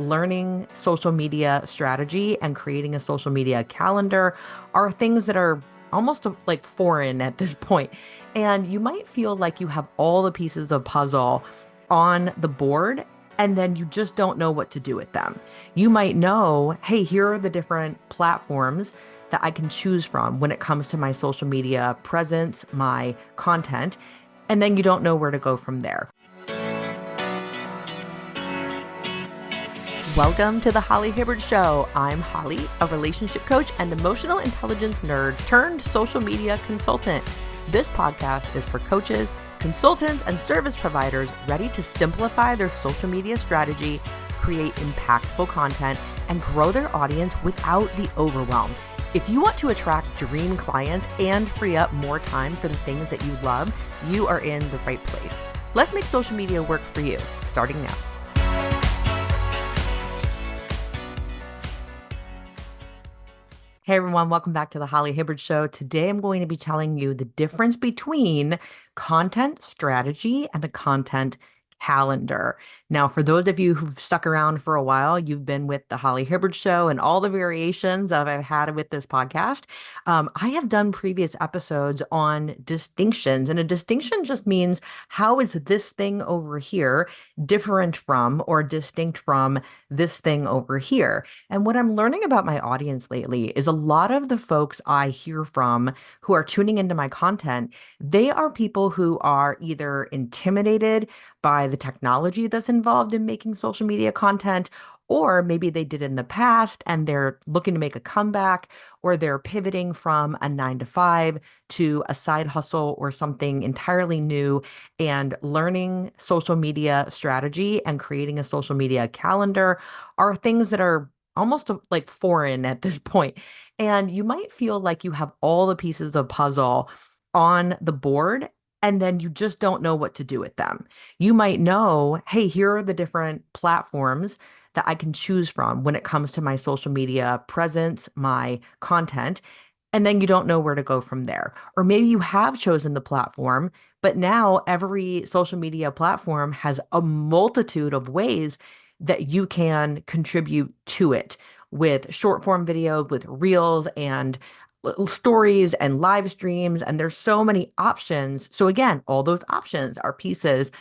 learning social media strategy and creating a social media calendar are things that are almost like foreign at this point. And you might feel like you have all the pieces of the puzzle on the board, and then you just don't know what to do with them. You might know, hey, here are the different platforms that I can choose from when it comes to my social media presence, my content, and then you don't know where to go from there. Welcome to the Holly Hibbard Show. I'm Holly, a relationship coach and emotional intelligence nerd turned social media consultant. This podcast is for coaches, consultants, and service providers ready to simplify their social media strategy, create impactful content, and grow their audience without the overwhelm. If you want to attract dream clients and free up more time for the things that you love, you are in the right place. Let's make social media work for you, starting now. Hey everyone, welcome back to the Holly Hibbard Show. Today I'm going to be telling you the difference between content strategy and a content calendar. Now, for those of you who've stuck around for a while, you've been with the Holly Hibbard Show and all the variations that I've had with this podcast. I have done previous episodes on distinctions, and a distinction just means how is this thing over here different from or distinct from this thing over here. And what I'm learning about my audience lately is a lot of the folks I hear from who are tuning into my content, they are people who are either intimidated by the technology that's involved in making social media content, or maybe they did in the past and they're looking to make a comeback, or they're pivoting from a 9 to 5 to a side hustle or something entirely new, and learning social media strategy and creating a social media calendar are things that are almost like foreign at this point. And you might feel like you have all the pieces of the puzzle on the board, and then you just don't know what to do with them. You might know, hey, here are the different platforms that I can choose from when it comes to my social media presence, my content, and then you don't know where to go from there. Or maybe you have chosen the platform, but now every social media platform has a multitude of ways that you can contribute to it with short form video, with reels and little stories and live streams. And there's so many options. So again, all those options are pieces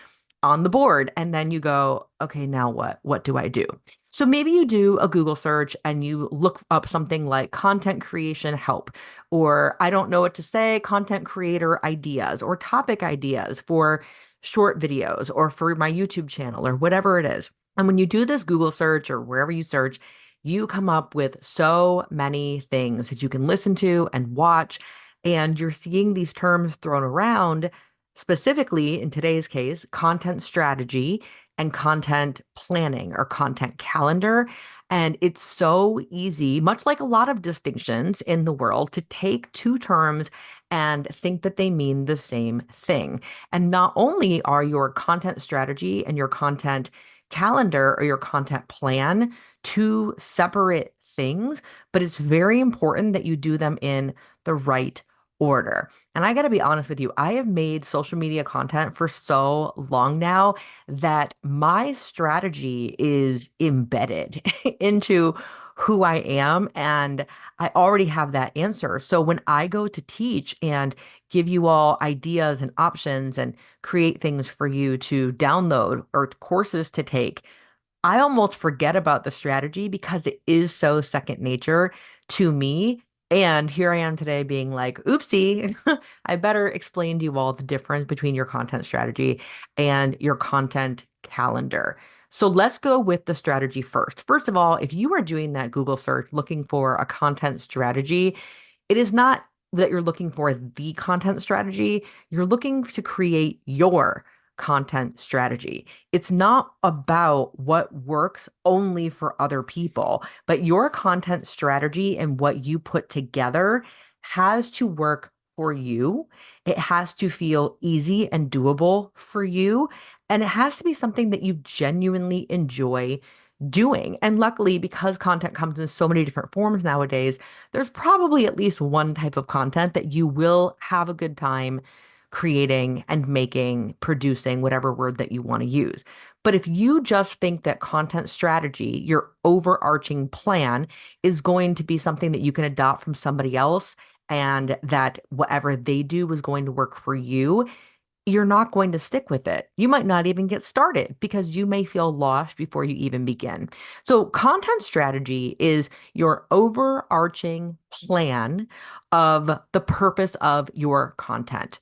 on the board. And then you go, okay, now what? What do I do? So maybe you do a Google search and you look up something like content creation help, or I don't know what to say, content creator ideas or topic ideas for short videos or for my YouTube channel or whatever it is. And when you do this Google search or wherever you search, you come up with so many things that you can listen to and watch. And you're seeing these terms thrown around, specifically in today's case, content strategy and content planning or content calendar. And it's so easy, much like a lot of distinctions in the world, to take two terms and think that they mean the same thing. And not only are your content strategy and your content calendar or your content plan two separate things, but it's very important that you do them in the right order. And I got to be honest with you, I have made social media content for so long now that my strategy is embedded into who I am, and I already have that answer. So when I go to teach and give you all ideas and options and create things for you to download or courses to take, I almost forget about the strategy because it is so second nature to me. And here I am today being like, oopsie, I better explain to you all the difference between your content strategy and your content calendar. So let's go with the strategy first. First of all, if you are doing that Google search looking for a content strategy, it is not that you're looking for the content strategy. You're looking to create your content strategy. It's not about what works only for other people, but your content strategy and what you put together has to work for you. It has to feel easy and doable for you. And it has to be something that you genuinely enjoy doing. And luckily, because content comes in so many different forms nowadays, there's probably at least one type of content that you will have a good time creating and making, producing, whatever word that you want to use. But if you just think that content strategy, your overarching plan, is going to be something that you can adopt from somebody else and that whatever they do is going to work for you, you're not going to stick with it. You might not even get started because you may feel lost before you even begin. So, content strategy is your overarching plan of the purpose of your content.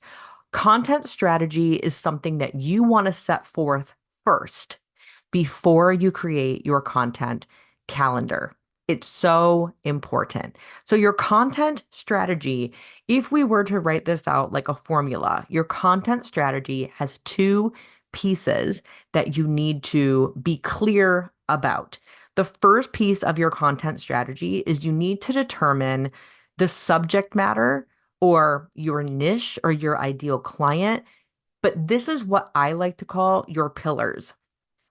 Content strategy is something that you want to set forth first before you create your content calendar. It's so important. So, your content strategy, if we were to write this out like a formula, your content strategy has two pieces that you need to be clear about. The first piece of your content strategy is you need to determine the subject matter or your niche or your ideal client. But this is what I like to call your pillars.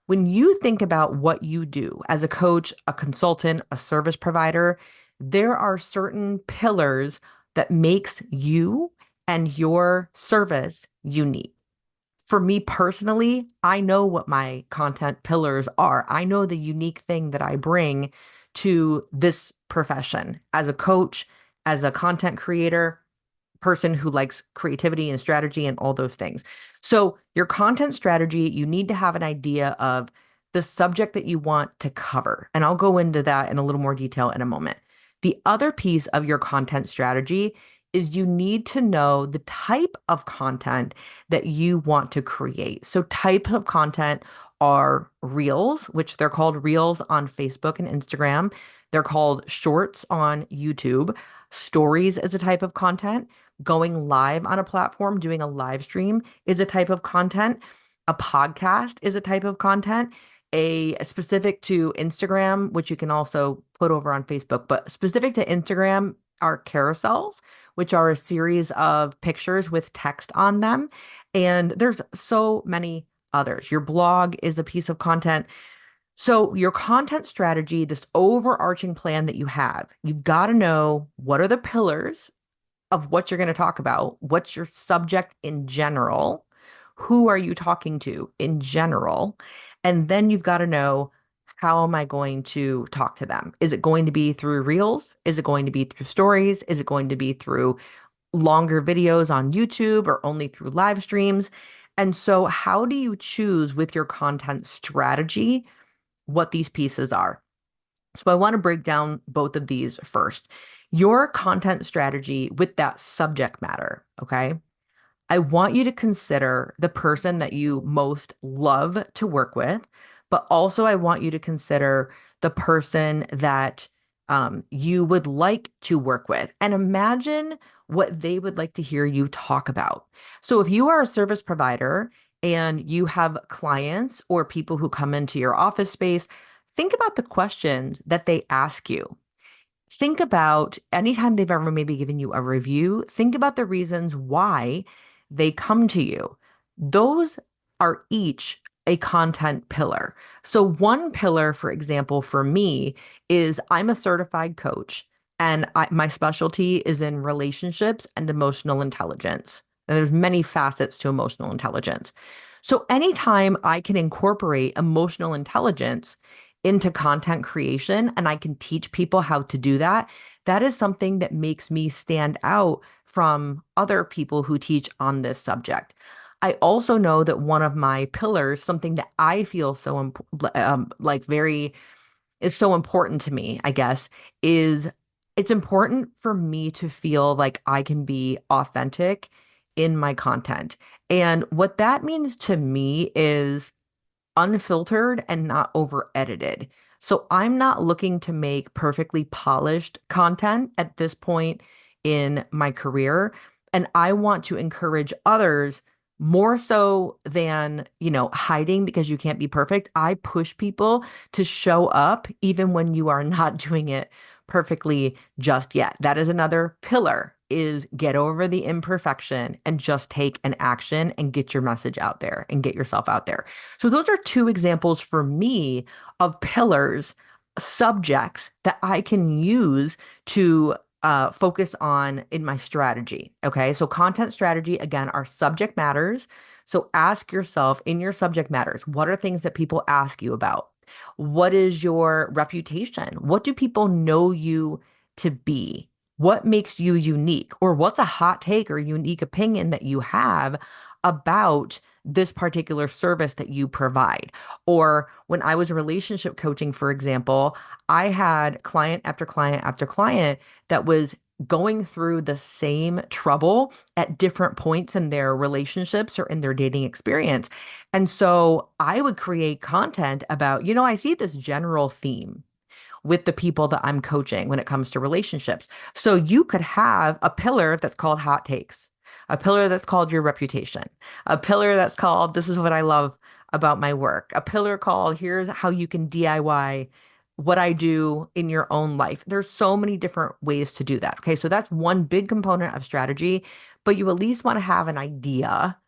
When you think about what you do as a coach, a consultant, a service provider, there are certain pillars that makes you and your service unique. For me personally, I know what my content pillars are. I know the unique thing that I bring to this profession as a coach, as a content creator, person who likes creativity and strategy and all those things. So, your content strategy, you need to have an idea of the subject that you want to cover. And I'll go into that in a little more detail in a moment. The other piece of your content strategy is you need to know the type of content that you want to create. So, types of content are reels, which they're called reels on Facebook and Instagram. They're called shorts on YouTube. Stories is a type of content. Going live on a platform, doing a live stream is a type of content. A podcast is a type of content. A specific to Instagram, which you can also put over on Facebook, but specific to Instagram are carousels, which are a series of pictures with text on them. And there's so many others. Your blog is a piece of content. So, your content strategy, this overarching plan that you have, you've got to know what are the pillars of what you're going to talk about. What's your subject in general? Who are you talking to in general? And then you've got to know, how am I going to talk to them? Is it going to be through reels? Is it going to be through stories? Is it going to be through longer videos on YouTube or only through live streams? And so, how do you choose with your content strategy what these pieces are? So I want to break down both of these first. Your content strategy with that subject matter, okay? I want you to consider the person that you most love to work with, but also I want you to consider the person that you would like to work with and imagine what they would like to hear you talk about. So if you are a service provider and you have clients or people who come into your office space, think about the questions that they ask you. Think about anytime they've ever maybe given you a review, think about the reasons why they come to you. Those are each a content pillar. So, one pillar, for example, for me is I'm a certified coach and my specialty is in relationships and emotional intelligence. And there's many facets to emotional intelligence. So, anytime I can incorporate emotional intelligence into content creation and I can teach people how to do that, that is something that makes me stand out from other people who teach on this subject. I also know that one of my pillars, something that I feel so like very is so important to me, I guess, is it's important for me to feel like I can be authentic in my content. And what that means to me is unfiltered and not over edited. So I'm not looking to make perfectly polished content at this point in my career. And I want to encourage others more so than, hiding because you can't be perfect. I push people to show up even when you are not doing it perfectly just yet. That is another pillar is get over the imperfection and just take an action and get your message out there and get yourself out there. So those are two examples for me of pillars, subjects that I can use to focus on in my strategy. Okay. So content strategy, again, are subject matters. So ask yourself in your subject matters, what are things that people ask you about? What is your reputation? What do people know you to be? What makes you unique? Or what's a hot take or unique opinion that you have about this particular service that you provide? Or when I was relationship coaching, for example, I had client after client after client that was going through the same trouble at different points in their relationships or in their dating experience. And so I would create content about, I see this general theme with the people that I'm coaching when it comes to relationships. So you could have a pillar that's called hot takes, a pillar that's called your reputation, a pillar that's called this is what I love about my work, a pillar called here's how you can DIY what I do in your own life. There's so many different ways to do that. Okay. So that's one big component of strategy, but you at least want to have an idea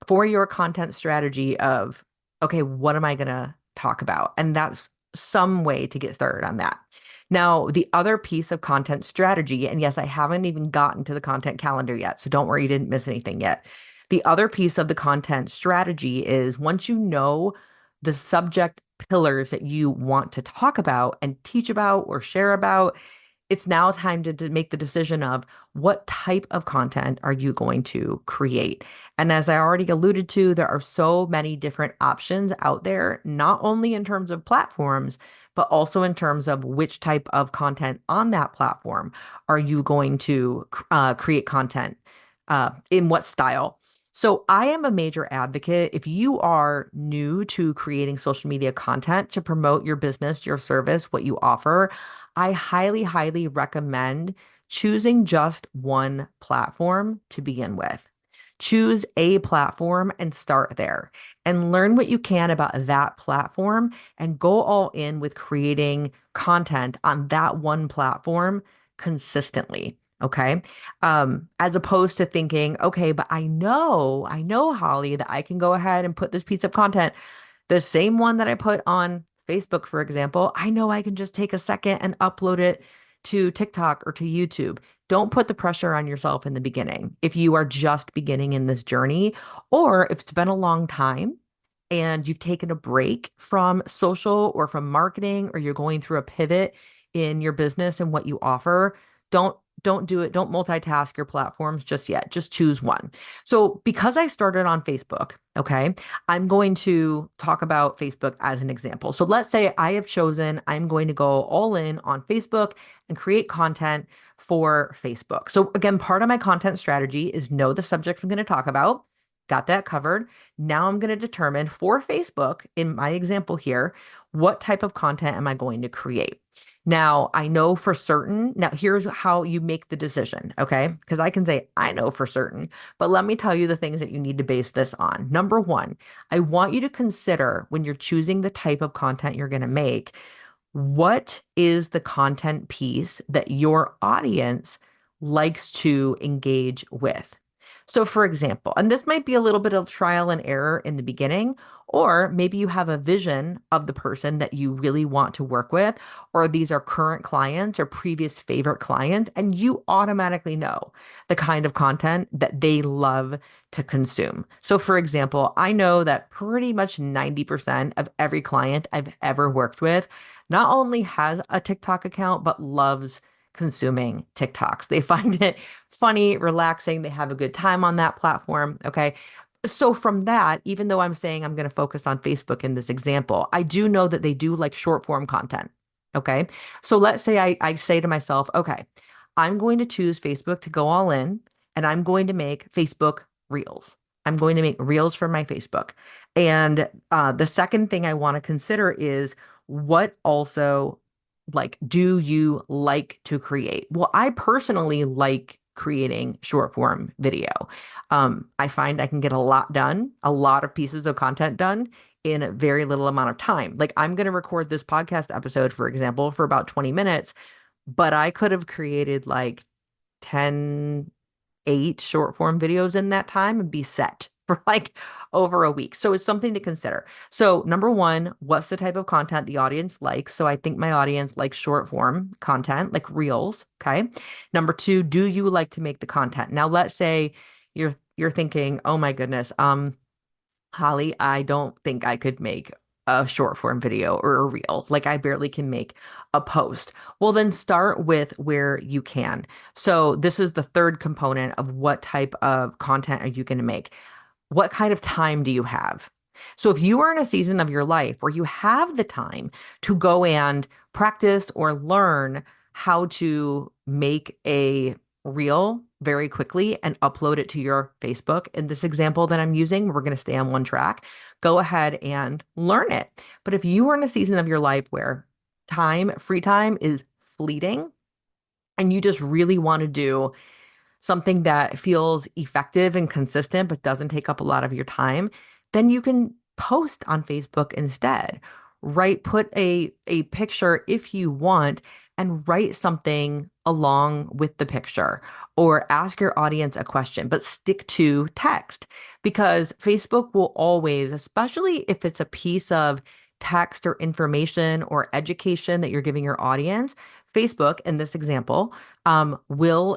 for your content strategy of, okay, what am I going to talk about? And that's some way to get started on that. Now, the other piece of content strategy, and yes, I haven't even gotten to the content calendar yet, so don't worry, you didn't miss anything yet. The other piece of the content strategy is once you know the subject pillars that you want to talk about and teach about or share about, it's now time to make the decision of what type of content are you going to create. And as I already alluded to, there are so many different options out there, not only in terms of platforms, but also in terms of which type of content on that platform are you going to create content in what style. So I am a major advocate. If you are new to creating social media content to promote your business, your service, what you offer, I highly, highly recommend choosing just one platform to begin with. Choose a platform and start there and learn what you can about that platform and go all in with creating content on that one platform consistently. Okay. As opposed to thinking, okay, but I know, Holly, that I can go ahead and put this piece of content, the same one that I put on Facebook, for example, I know I can just take a second and upload it to TikTok or to YouTube. Don't put the pressure on yourself in the beginning if you are just beginning in this journey, or if it's been a long time and you've taken a break from social or from marketing, or you're going through a pivot in your business and what you offer. Don't do it. Don't multitask your platforms just yet. Just choose one. So because I started on Facebook, okay, I'm going to talk about Facebook as an example. So let's say I have chosen, I'm going to go all in on Facebook and create content for Facebook. So again, part of my content strategy is know the subject I'm going to talk about. Got that covered. Now I'm going to determine for Facebook, in my example here, what type of content am I going to create? Now, I know for certain. Now, here's how you make the decision, okay? Because I can say, I know for certain, but let me tell you the things that you need to base this on. Number one, I want you to consider when you're choosing the type of content you're going to make, what is the content piece that your audience likes to engage with? So, for example, and this might be a little bit of trial and error in the beginning, or maybe you have a vision of the person that you really want to work with, or these are current clients or previous favorite clients, and you automatically know the kind of content that they love to consume. So, for example, I know that pretty much 90% of every client I've ever worked with not only has a TikTok account, but loves consuming TikToks. They find it funny, relaxing. They have a good time on that platform. Okay. So from that, even though I'm saying I'm going to focus on Facebook in this example, I do know that they do like short form content. Okay. So let's say I say to myself, okay, I'm going to choose Facebook to go all in and I'm going to make Facebook Reels. I'm going to make Reels for my Facebook. And the second thing I want to consider is what also like do you like to create? Well, I personally like creating short form video. I find I can get a lot done, a lot of pieces of content done in a very little amount of time. Like I'm going to record this podcast episode, for example, for about 20 minutes, but I could have created like 10, 8 short form videos in that time and be set. for like over a week. So it's something to consider. So number one, what's the type of content the audience likes? So I think my audience likes short form content, like reels. Okay. Number two, do you like to make the content? Now let's say you're thinking, oh my goodness, Holly, I don't think I could make a short form video or a reel. Like I barely can make a post. Well, then start with where you can. So this is the third component of what type of content are you going to make? What kind of time do you have? So if you are in a season of your life where you have the time to go and practice or learn how to make a reel very quickly and upload it to your Facebook, in this example that I'm using, we're going to stay on one track, go ahead and learn it. But if you are in a season of your life where free time is fleeting, and you just really want to do something that feels effective and consistent but doesn't take up a lot of your time, then you can post on Facebook instead. Put a picture if you want and write something along with the picture or ask your audience a question, but stick to text because Facebook will always, especially if it's a piece of text or information or education that you're giving your audience, Facebook, in this example, will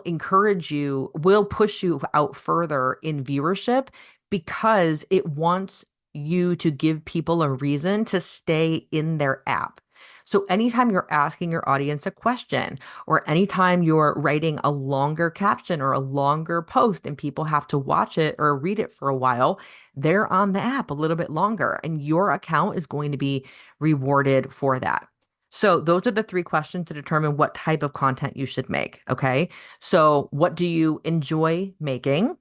push you out further in viewership because it wants you to give people a reason to stay in their app. So anytime you're asking your audience a question, or anytime you're writing a longer caption or a longer post and people have to watch it or read it for a while, they're on the app a little bit longer and your account is going to be rewarded for that. So those are the three questions to determine what type of content you should make. Okay. So what do you enjoy making?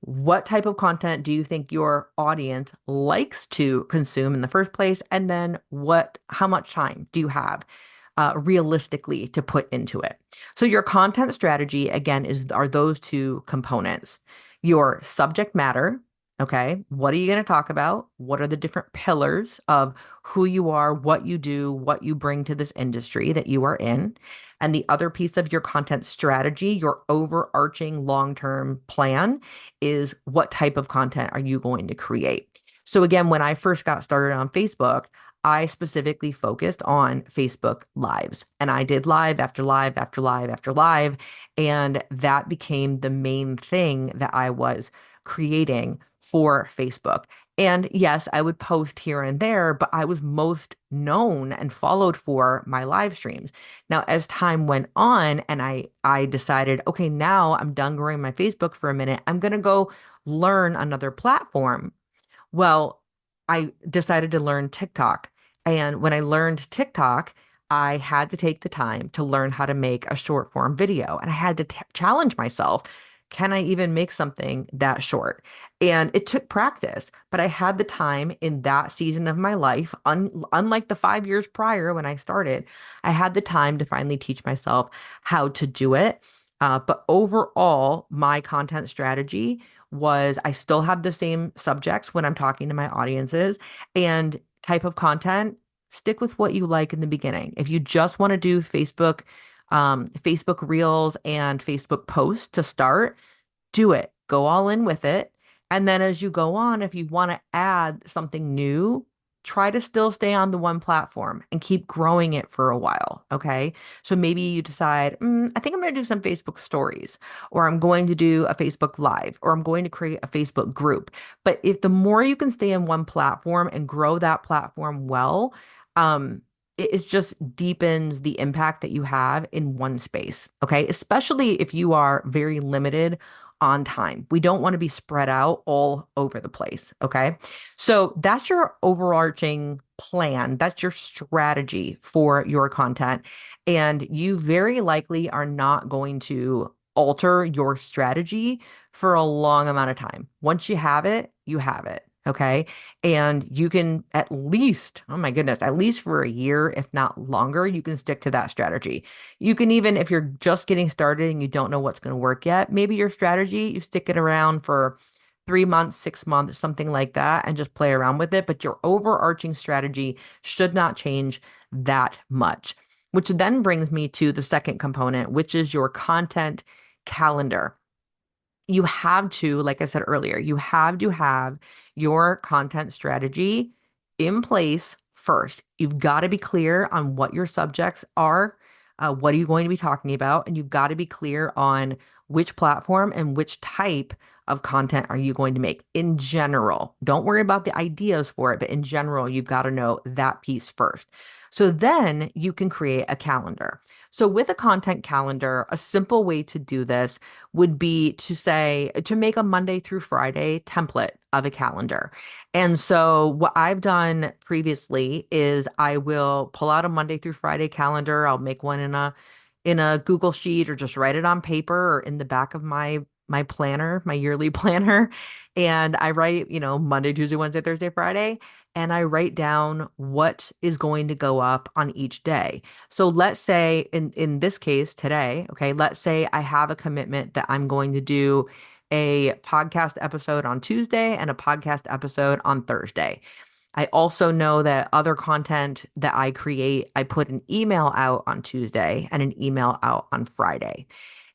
What type of content do you think your audience likes to consume in the first place? And then how much time do you have realistically to put into it? So your content strategy, again, are those two components. Your subject matter, okay? What are you going to talk about? What are the different pillars of who you are, what you do, what you bring to this industry that you are in? And the other piece of your content strategy, your overarching long-term plan, is what type of content are you going to create? So again, when I first got started on Facebook, I specifically focused on Facebook Lives and I did live after live after live after live. And that became the main thing that I was creating for Facebook. And yes, I would post here and there, but I was most known and followed for my live streams. Now, as time went on and I decided, okay, now I'm done growing my Facebook for a minute. I'm going to go learn another platform. Well, I decided to learn TikTok. And when I learned TikTok, I had to take the time to learn how to make a short form video. And I had to challenge myself. Can I even make something that short? And it took practice, but I had the time in that season of my life, unlike the 5 years prior when I started, I had the time to finally teach myself how to do it. But overall, my content strategy was I still have the same subjects when I'm talking to my audiences and type of content. Stick with what you like in the beginning. If you just want to do Facebook Reels and Facebook posts to start, do it. Go all in with it. And then as you go on, if you want to add something new, try to still stay on the one platform and keep growing it for a while. Okay. So maybe you decide, I think I'm going to do some Facebook stories, or I'm going to do a Facebook Live, or I'm going to create a Facebook group. But if the more you can stay in one platform and grow that platform well, it just deepens the impact that you have in one space. Okay. Especially if you are very limited on time. We don't want to be spread out all over the place. Okay. So that's your overarching plan. That's your strategy for your content. And you very likely are not going to alter your strategy for a long amount of time. Once you have it, you have it. Okay. And you can at least, oh my goodness, at least for a year, if not longer, you can stick to that strategy. You can even, if you're just getting started and you don't know what's going to work yet, maybe your strategy, you stick it around for 3 months, 6 months, something like that, and just play around with it. But your overarching strategy should not change that much, which then brings me to the second component, which is your content calendar. you have to, like I said earlier, you have to have your content strategy in place first. You've got to be clear on what your subjects are, what are you going to be talking about, and you've got to be clear on which platform and which type of content are you going to make in general. Don't worry about the ideas for it, but in general, you've got to know that piece first. So then you can create a calendar. So with a content calendar, a simple way to do this would be to say, to make a Monday through Friday template of a calendar. And so what I've done previously is I will pull out a Monday through Friday calendar. I'll make one in a Google sheet or just write it on paper or in the back of my planner, my yearly planner. And I write, Monday, Tuesday, Wednesday, Thursday, Friday, and I write down what is going to go up on each day. So let's say in this case today, okay, let's say I have a commitment that I'm going to do a podcast episode on Tuesday and a podcast episode on Thursday. I also know that other content that I create, I put an email out on Tuesday and an email out on Friday.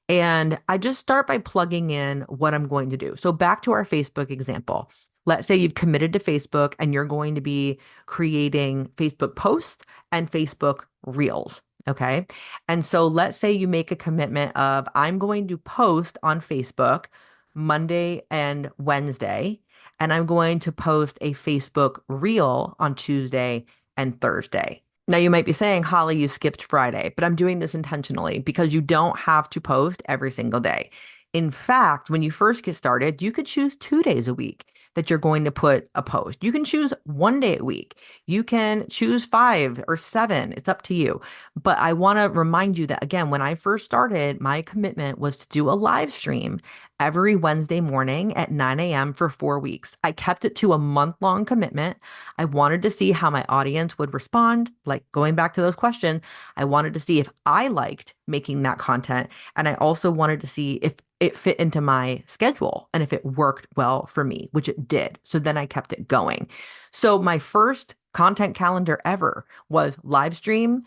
And I just start by plugging in what I'm going to do. So back to our Facebook example. Let's say you've committed to Facebook and you're going to be creating Facebook posts and Facebook reels. Okay. And so let's say you make a commitment of I'm going to post on Facebook Monday and Wednesday, and I'm going to post a Facebook reel on Tuesday and Thursday. Now, you might be saying, Holly, you skipped Friday, but I'm doing this intentionally because you don't have to post every single day. In fact, when you first get started, you could choose 2 days a week that you're going to put a post. You can choose one day a week. You can choose 5 or 7. It's up to you. But I want to remind you that, again, when I first started, my commitment was to do a live stream every Wednesday morning at 9 a.m. for 4 weeks. I kept it to a month-long commitment. I wanted to see how my audience would respond. Like going back to those questions, I wanted to see if I liked making that content. And I also wanted to see if it fit into my schedule and if it worked well for me, which it did. So then I kept it going. So my first content calendar ever was live stream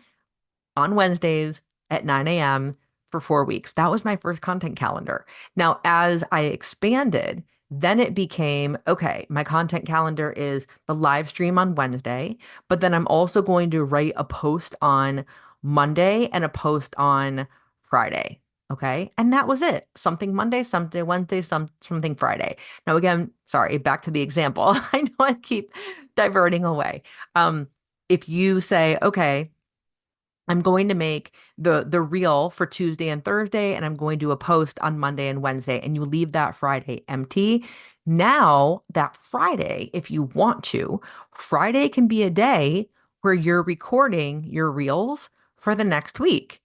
on Wednesdays at 9 a.m. for 4 weeks. That was my first content calendar. Now, as I expanded, then it became okay, my content calendar is the live stream on Wednesday, but then I'm also going to write a post on Monday and a post on Friday. Okay. And that was it. Something Monday, something Wednesday, something Friday. Now, again, sorry, back to the example. I know I keep diverting away. If you say, okay, I'm going to make the reel for Tuesday and Thursday, and I'm going to do a post on Monday and Wednesday, and you leave that Friday empty. Now, that Friday, if you want to, Friday can be a day where you're recording your reels for the next week.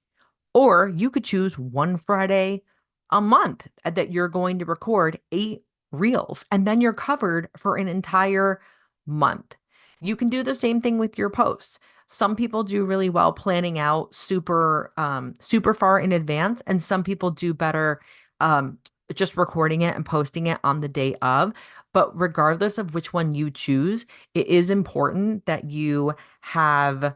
Or you could choose one Friday a month that you're going to record 8 reels, and then you're covered for an entire month. You can do the same thing with your posts. Some people do really well planning out super far in advance, and some people do better um, just recording it and posting it on the day of. But regardless of which one you choose, it is important that you have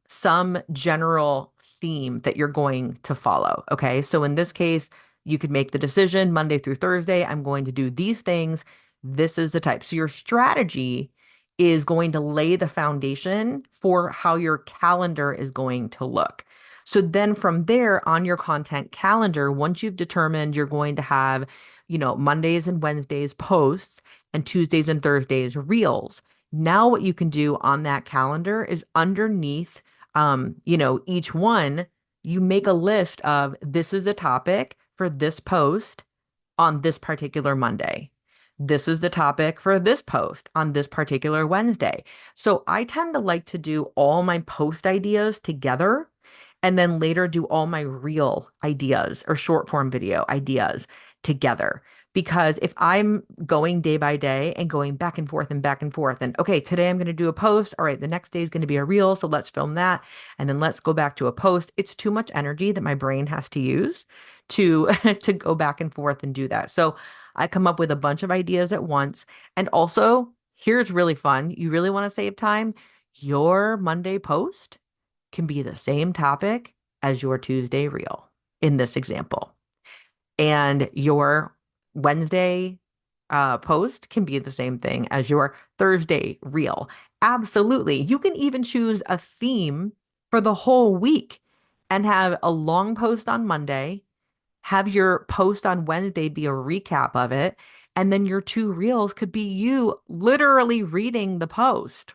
some general theme that you're going to follow. Okay. So in this case, you could make the decision Monday through Thursday, I'm going to do these things. This is the type. So your strategy is going to lay the foundation for how your calendar is going to look. So then from there on your content calendar, once you've determined you're going to have, Mondays and Wednesdays posts and Tuesdays and Thursdays reels. Now what you can do on that calendar is underneath each one, you make a list of this is a topic for this post on this particular Monday. This is the topic for this post on this particular Wednesday. So I tend to like to do all my post ideas together and then later do all my reel ideas or short form video ideas together. Because if I'm going day by day and going back and forth, and okay, today I'm going to do a post. All right, the next day is going to be a reel. So let's film that. And then let's go back to a post. It's too much energy that my brain has to use to, to go back and forth and do that. So I come up with a bunch of ideas at once. And also, here's really fun. You really want to save time? Your Monday post can be the same topic as your Tuesday reel in this example. And your Wednesday post can be the same thing as your Thursday reel. Absolutely. You can even choose a theme for the whole week and have a long post on Monday, have your post on Wednesday be a recap of it, and then your two reels could be you literally reading the post.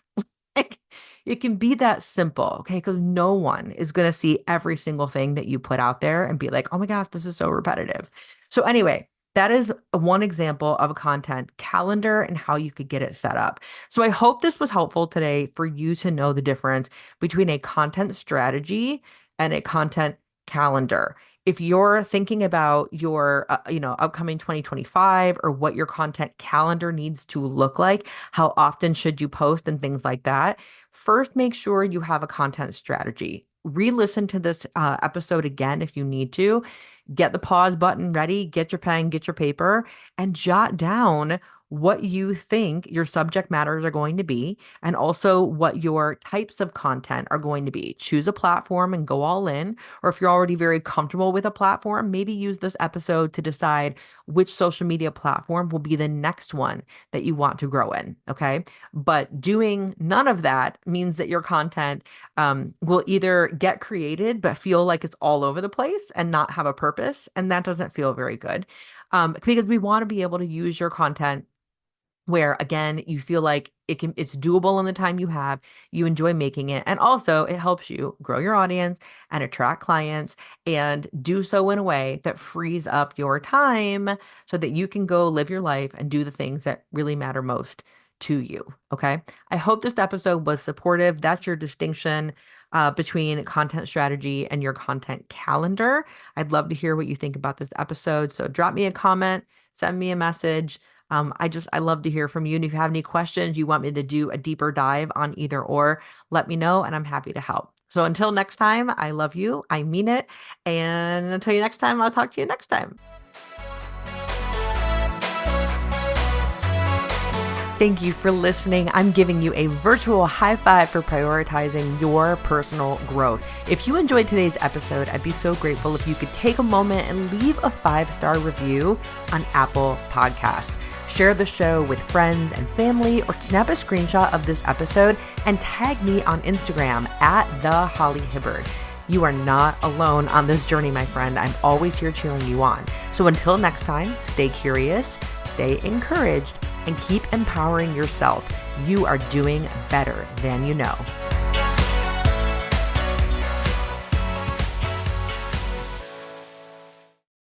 Like, it can be that simple, okay? Because no one is going to see every single thing that you put out there and be like, oh my gosh, this is so repetitive. So, anyway, that is one example of a content calendar and how you could get it set up. So, I hope this was helpful today for you to know the difference between a content strategy and a content calendar. If you're thinking about your upcoming 2025 or what your content calendar needs to look like, how often should you post and things like that, first make sure you have a content strategy. Re-listen to this episode again if you need to. Get the pause button ready, get your pen, get your paper, and jot down what you think your subject matters are going to be, and also what your types of content are going to be. Choose a platform and go all in. Or if you're already very comfortable with a platform, maybe use this episode to decide which social media platform will be the next one that you want to grow in. Okay. But doing none of that means that your content will either get created, but feel like it's all over the place and not have a purpose. And that doesn't feel very good. Because we want to be able to use your content where, again, you feel like it's doable in the time you have, you enjoy making it, and also it helps you grow your audience and attract clients, and do so in a way that frees up your time so that you can go live your life and do the things that really matter most to you. Okay. I hope this episode was supportive. That's your distinction between content strategy and your content calendar. I'd love to hear what you think about this episode. So drop me a comment, send me a message. I love to hear from you. And if you have any questions, you want me to do a deeper dive on either or, let me know and I'm happy to help. So until next time, I love you. I mean it. And until next time, I'll talk to you next time. Thank you for listening. I'm giving you a virtual high five for prioritizing your personal growth. If you enjoyed today's episode, I'd be so grateful if you could take a moment and leave a 5-star review on Apple Podcasts. Share the show with friends and family, or snap a screenshot of this episode and tag me on Instagram at The Holly Hibberd. You are not alone on this journey, my friend. I'm always here cheering you on. So until next time, stay curious, stay encouraged, and keep empowering yourself. You are doing better than you know.